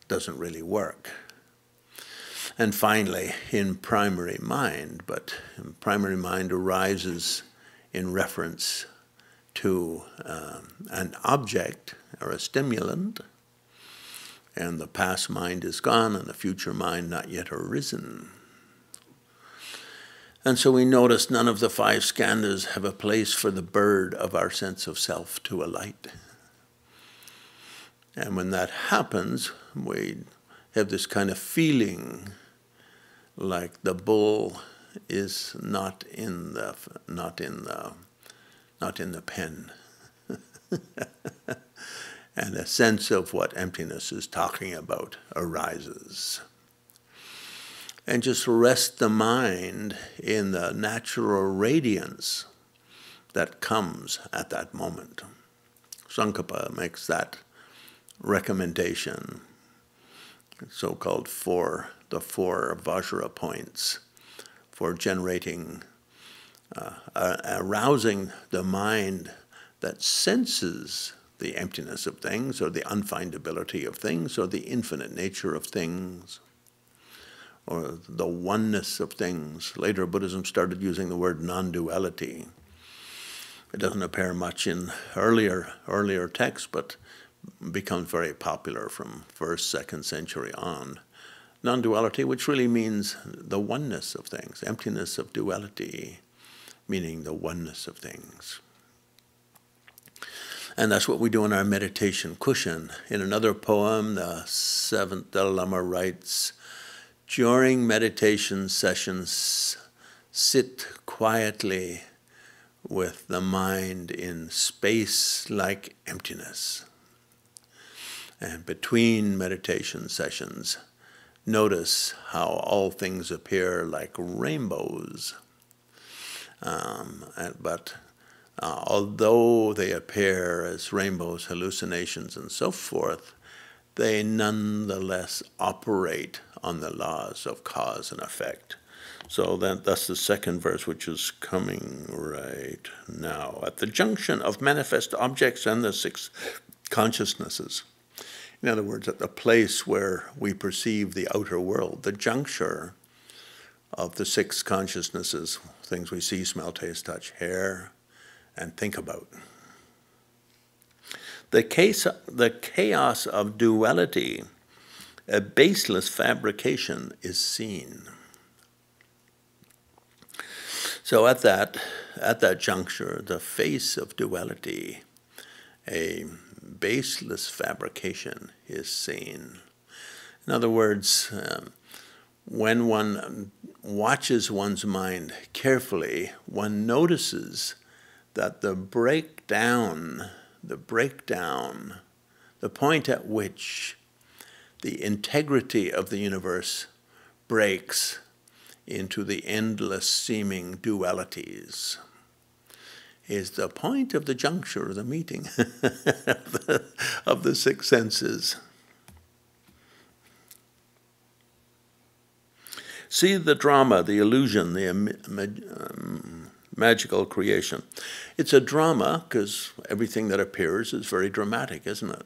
doesn't really work. And finally, in primary mind, but primary mind arises in reference to an object or a stimulant, and the past mind is gone and the future mind not yet arisen. And so we notice none of the five skandhas have a place for the bird of our sense of self to alight. And when that happens, we have this kind of feeling like the bull is not in the pen. And a sense of what emptiness is talking about arises. And just rest the mind in the natural radiance that comes at that moment. Tsongkhapa makes that recommendation, so-called the four Vajra points for generating, arousing the mind that senses the emptiness of things, or the unfindability of things, or the infinite nature of things, or the oneness of things. Later Buddhism started using the word non-duality. It doesn't appear much in earlier texts, but becomes very popular from 1st, 2nd century on. Non-duality, which really means the oneness of things, emptiness of duality, meaning the oneness of things. And that's what we do in our meditation cushion. In another poem, the 7th Dalai Lama writes, during meditation sessions, sit quietly with the mind in space like emptiness. And between meditation sessions, notice how all things appear like rainbows. But although they appear as rainbows, hallucinations, and so forth, they nonetheless operate on the laws of cause and effect. So that's the second verse, which is coming right now. At the junction of manifest objects and the 6 consciousnesses. In other words, at the place where we perceive the outer world, the juncture of the 6 consciousnesses, things we see, smell, taste, touch, hear, and think about. The chaos of duality, a baseless fabrication, is seen. So at that juncture, the face of duality, a baseless fabrication, is seen. In other words, when one watches one's mind carefully, one notices that the breakdown, the point at which the integrity of the universe breaks into the endless seeming dualities, is the point of the juncture, of the meeting of the 6 senses. See the drama, the illusion, the magical creation. It's a drama because everything that appears is very dramatic, isn't it?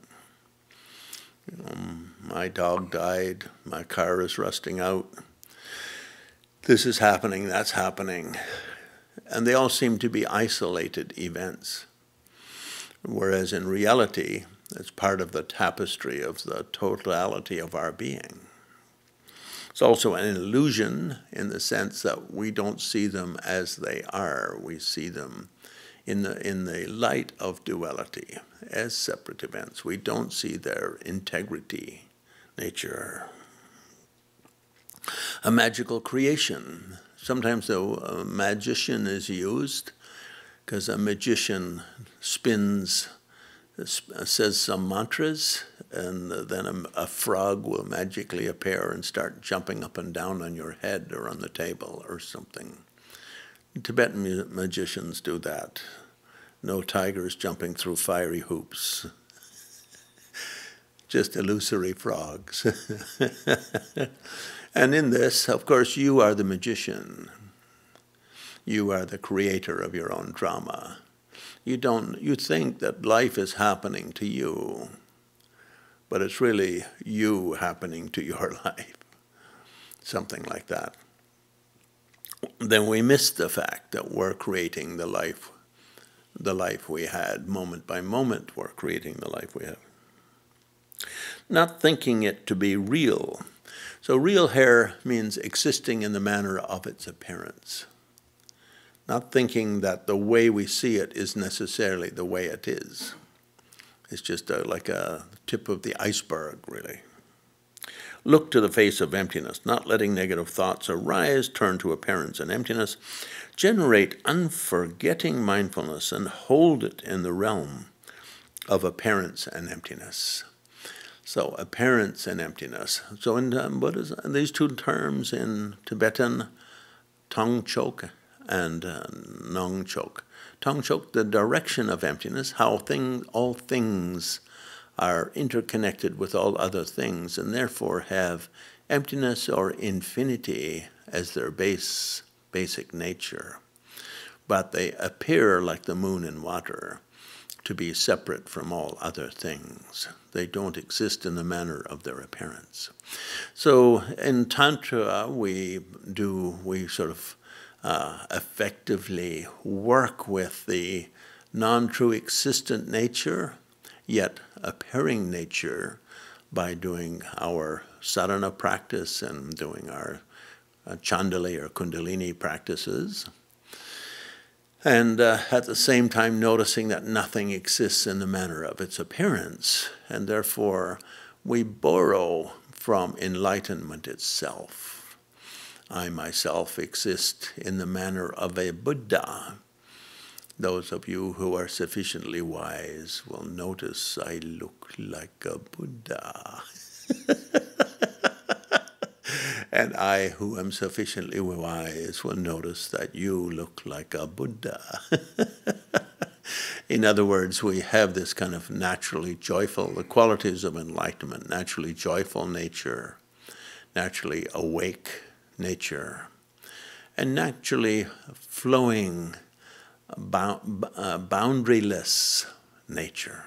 My dog died, my car is rusting out, this is happening, that's happening. And they all seem to be isolated events. Whereas in reality, it's part of the tapestry of the totality of our being. It's also an illusion in the sense that we don't see them as they are. We see them in the light of duality as separate events. We don't see their integrity, nature. A magical creation. Sometimes a magician is used because a magician says some mantras, and then a frog will magically appear and start jumping up and down on your head or on the table or something. Tibetan magicians do that. No tigers jumping through fiery hoops. Just illusory frogs. And in this, of course, you are the magician. You are the creator of your own drama. You think that life is happening to you, but it's really you happening to your life. Something like that. Then we miss the fact that we're creating the life we had. Moment by moment, we're creating the life we have. Not thinking it to be real. So real hair means existing in the manner of its appearance. Not thinking that the way we see it is necessarily the way it is. It's just like a tip of the iceberg, really. Look to the face of emptiness, not letting negative thoughts arise, turn to appearance and emptiness. Generate unforgetting mindfulness and hold it in the realm of appearance and emptiness. So appearance and emptiness. So in Buddhism, these 2 terms in Tibetan, Tongchok and Nongchok. Tongchok, the direction of emptiness, how all things are interconnected with all other things and therefore have emptiness or infinity as their basic nature. But they appear like the moon in water, to be separate from all other things. They don't exist in the manner of their appearance. So in Tantra, we sort of effectively work with the non-true existent nature, yet appearing nature by doing our sadhana practice and doing our Chandali or Kundalini practices. And at the same time noticing that nothing exists in the manner of its appearance, and therefore we borrow from enlightenment itself. I myself exist in the manner of a Buddha. Those of you who are sufficiently wise will notice I look like a Buddha. And I, who am sufficiently wise, will notice that you look like a Buddha. In other words, we have this kind of naturally joyful, the qualities of enlightenment, naturally joyful nature, naturally awake nature, and naturally flowing, boundaryless nature.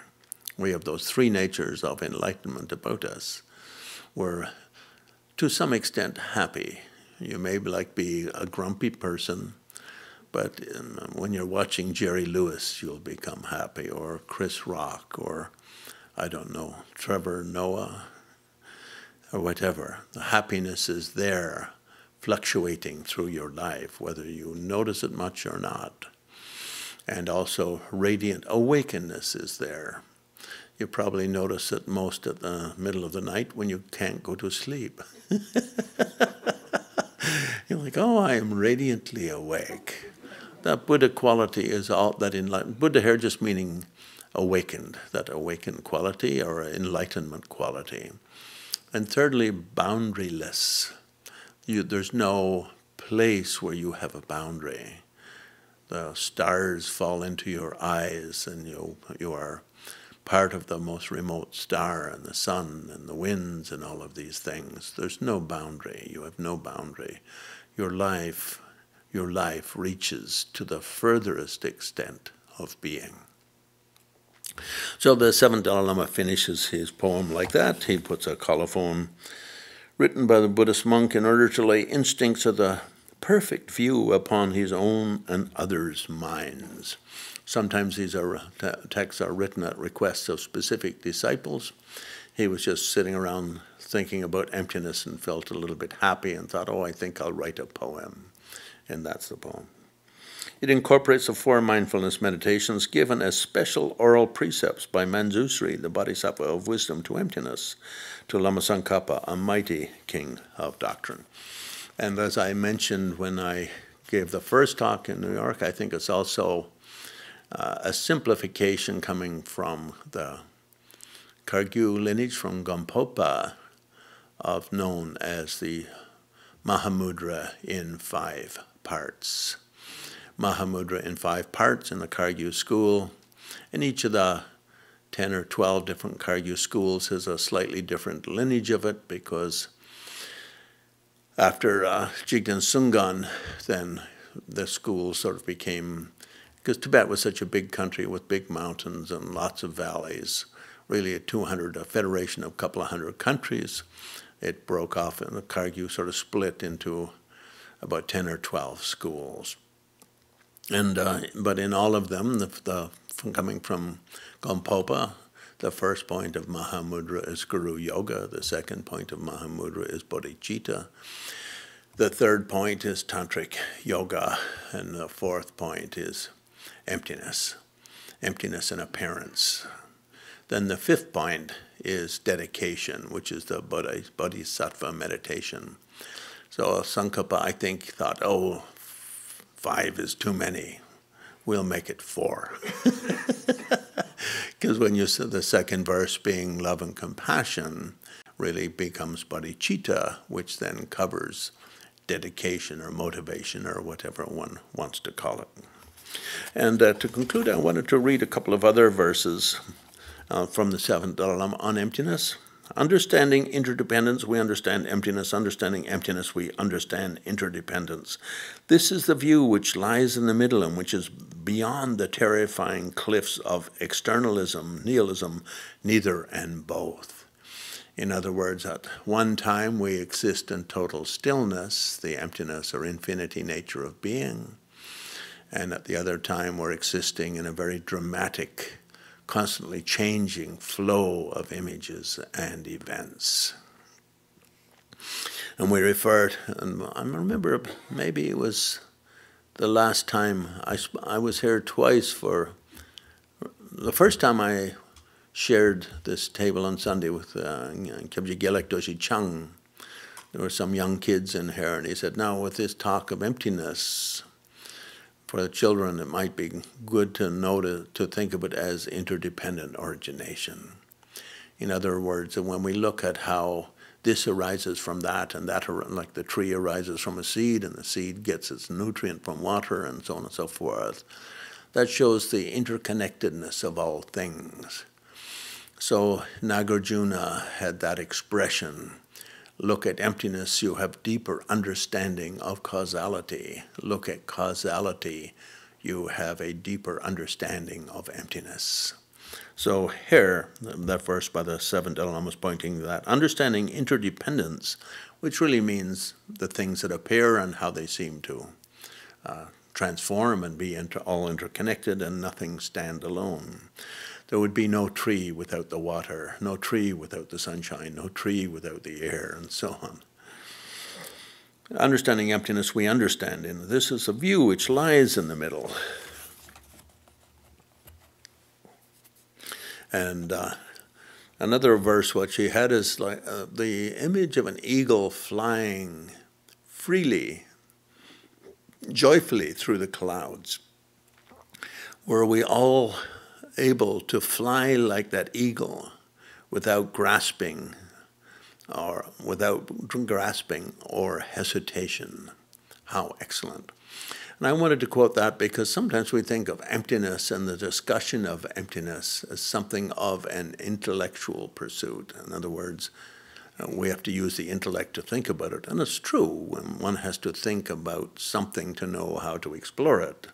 We have those three natures of enlightenment about us. We're to some extent happy. You may be a grumpy person, but when you're watching Jerry Lewis, you'll become happy, or Chris Rock, or, I don't know, Trevor Noah, or whatever. The happiness is there, fluctuating through your life, whether you notice it much or not. And also radiant awakeness is there. You probably notice it most at the middle of the night when you can't go to sleep. You're like, oh, I am radiantly awake. That Buddha quality is all that enlightenment. Buddha here just meaning awakened, that awakened quality or enlightenment quality. And thirdly, boundaryless. There's no place where you have a boundary. The stars fall into your eyes, and you are part of the most remote star, and the sun and the winds and all of these things. There's no boundary. You have no boundary. Your life reaches to the furthest extent of being. So the seventh Dalai Lama finishes his poem like that. He puts a colophon written by the Buddhist monk in order to lay instincts of the perfect view upon his own and others' minds. Sometimes these texts are written at requests of specific disciples. He was just sitting around thinking about emptiness and felt a little bit happy and thought, oh, I think I'll write a poem. And that's the poem. It incorporates the four mindfulness meditations given as special oral precepts by Manjusri, the Bodhisattva of wisdom to emptiness, to Lama Tsongkhapa, a mighty king of doctrine. And as I mentioned when I gave the first talk in New York, I think it's also a simplification coming from the Kagyu lineage from Gampopa, known as the Mahamudra in 5 parts. Mahamudra in 5 parts in the Kagyu school, and each of the 10 or 12 different Kagyu schools has a slightly different lineage of it, because after Jigten Sungan, then the school sort of became, because Tibet was such a big country with big mountains and lots of valleys, really a federation of a couple of hundred countries. It broke off, and the Kagyu sort of split into about 10 or 12 schools. And but in all of them, coming from Gampopa, the first point of Mahamudra is Guru Yoga. The second point of Mahamudra is Bodhicitta. The third point is Tantric Yoga. And the fourth point is emptiness, emptiness in appearance. Then the fifth point is dedication, which is the Bodhisattva meditation. So Tsongkhapa, I think, thought, oh, 5 is too many. We'll make it 4. Because when you say the second verse being love and compassion, really becomes bodhicitta, which then covers dedication or motivation or whatever one wants to call it. And to conclude, I wanted to read a couple of other verses from the seventh Dalai Lama on emptiness. Understanding interdependence, we understand emptiness. Understanding emptiness, we understand interdependence. This is the view which lies in the middle and which is beyond the terrifying cliffs of externalism, nihilism, neither and both. In other words, at one time we exist in total stillness, the emptiness or infinity nature of being. and at the other time we're existing in a very dramatic, constantly changing flow of images and events. And we refer, and I remember maybe it was the last time I was here twice for, the first time I shared this table on Sunday with Kyabje Gelek Doshi Chung. There were some young kids in here, and he said, now with this talk of emptiness, for the children, it might be good to know to think of it as interdependent origination. In other words, when we look at how this arises from that, and that, like the tree arises from a seed, and the seed gets its nutrient from water, and so on and so forth. That shows the interconnectedness of all things. So Nagarjuna had that expression, look at emptiness, you have deeper understanding of causality. Look at causality, you have a deeper understanding of emptiness. So here, that verse by the seventh Dalai Lama was pointing to that, understanding interdependence, which really means the things that appear and how they seem to transform and be all interconnected and nothing stand alone. There would be no tree without the water, no tree without the sunshine, no tree without the air, and so on. Understanding emptiness, we understand, and this is a view which lies in the middle. And another verse what she had is like the image of an eagle flying freely, joyfully through the clouds. Were we all able to fly like that eagle without grasping or hesitation? How excellent. And I wanted to quote that because sometimes we think of emptiness and the discussion of emptiness as something of an intellectual pursuit. In other words, we have to use the intellect to think about it. And it's true, when one has to think about something to know how to explore it.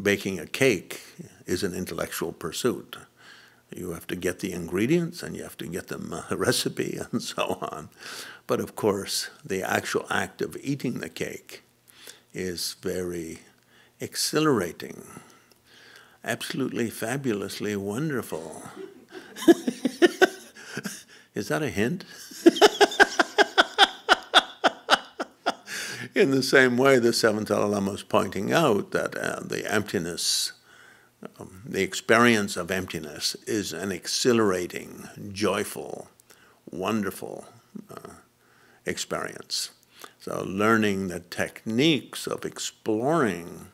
Baking a cake is an intellectual pursuit. You have to get the ingredients and you have to get them a recipe and so on. But of course, the actual act of eating the cake is very exhilarating, absolutely fabulously wonderful. Is that a hint? In the same way, the seventh Dalai Lama is pointing out that the emptiness, the experience of emptiness is an exhilarating, joyful, wonderful experience. So learning the techniques of exploring,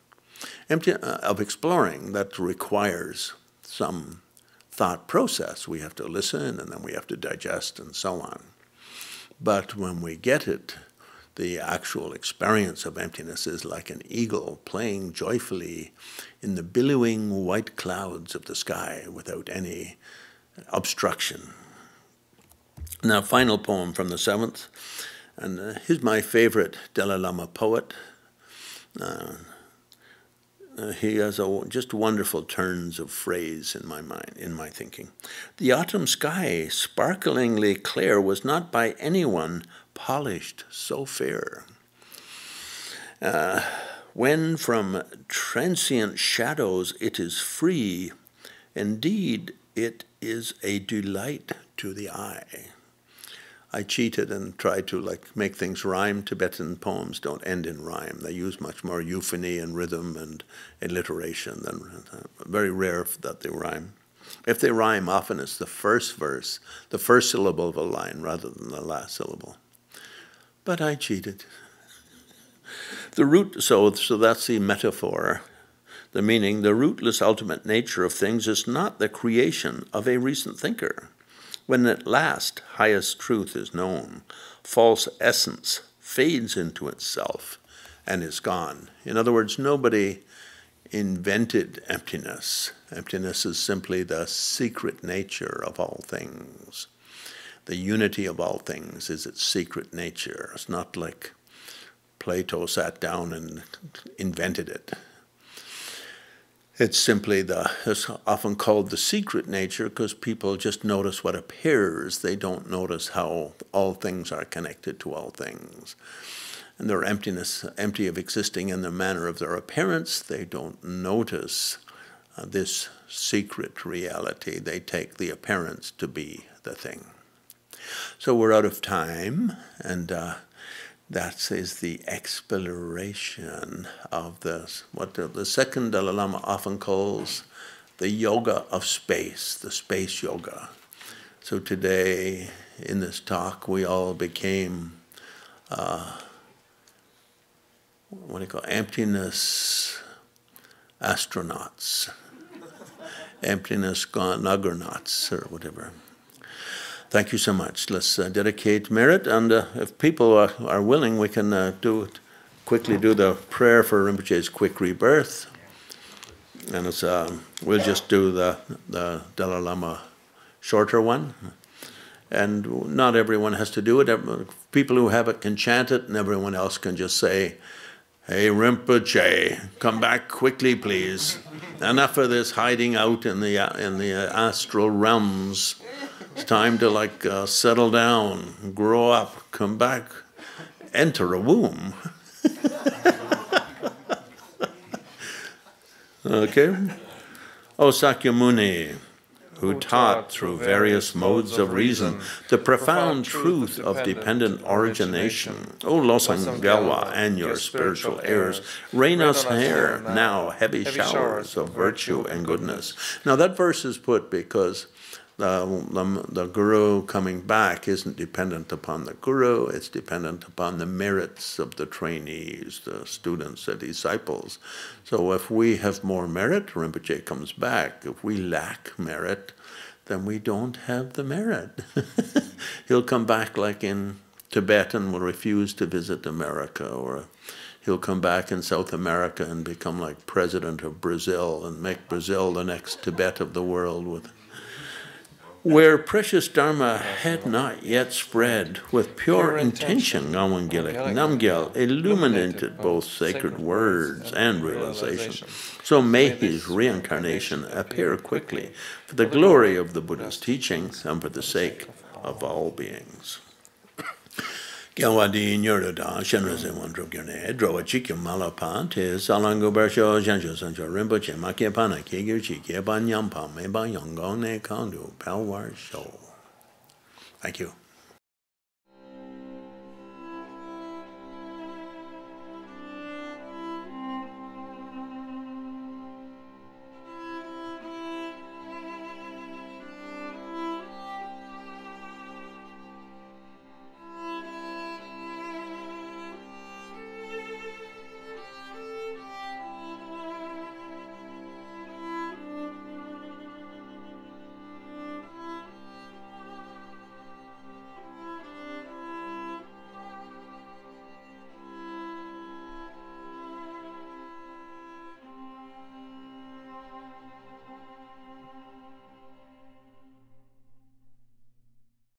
that requires some thought process. We have to listen and then we have to digest and so on. But when we get it, the actual experience of emptiness is like an eagle playing joyfully in the billowing white clouds of the sky without any obstruction. Now, final poem from the seventh, and he's my favorite Dalai Lama poet. He has just wonderful turns of phrase in my mind, in my thinking. The autumn sky, sparklingly clear, was not by anyone polished so fair. When from transient shadows it is free, indeed it is a delight to the eye. I cheated and tried to make things rhyme. Tibetan poems don't end in rhyme. They use much more euphony and rhythm and alliteration than very rare that they rhyme. If they rhyme, often it's the first verse, the first syllable of a line rather than the last syllable. But I cheated. The root, so that's the metaphor. The meaning, the rootless ultimate nature of things is not the creation of a recent thinker. When at last highest truth is known, false essence fades into itself and is gone. In other words, nobody invented emptiness. Emptiness is simply the secret nature of all things. The unity of all things is its secret nature. It's not like Plato sat down and invented it. It's simply it's often called the secret nature because people just notice what appears. They don't notice how all things are connected to all things. and their emptiness, empty of existing in the manner of their appearance, they don't notice this secret reality. They take the appearance to be the thing. So we're out of time, and that is the exploration of this, what the second Dalai Lama often calls the yoga of space, the space yoga. So today, in this talk, we all became, what do you call it? Emptiness astronauts, emptiness nuggernauts, or whatever. Thank you so much. Let's dedicate merit, and if people are willing, we can quickly do the prayer for Rinpoche's quick rebirth. And it's, we'll just do the Dalai Lama shorter one. And not everyone has to do it. People who have it can chant it, and everyone else can just say, "Hey, Rinpoche, come back quickly, please. Enough of this hiding out in the astral realms. It's time to settle down, grow up, come back, enter a womb." Okay? O Sakyamuni, who taught through various modes of reason the profound truth of dependent origination, O Losang Gelwa and your spiritual heirs, rain us here now heavy showers of virtue and goodness. Now that verse is put because the guru coming back isn't dependent upon the guru, it's dependent upon the merits of the trainees, the students, the disciples. So if we have more merit, Rinpoche comes back. If we lack merit, then we don't have the merit. He'll come back like in Tibet and will refuse to visit America, or he'll come back in South America and become like president of Brazil and make Brazil the next Tibet of the world, where precious Dharma had not yet spread, with pure intention, Ngawang Gelek, Namgyal illuminated both sacred words and realization. So may his reincarnation appear quickly, for the glory of the Buddha's teaching and for the sake of all beings. Gyawadi Nyurada, Shenrese Wandrogane, Drawachik Malapan, Tis Salango Bersho, Janjo Sancho Rimpoche, Makiapana, Kigirchi, Kiaban Yampa, Meba Yongone Kandu, Palwar Show. Thank you.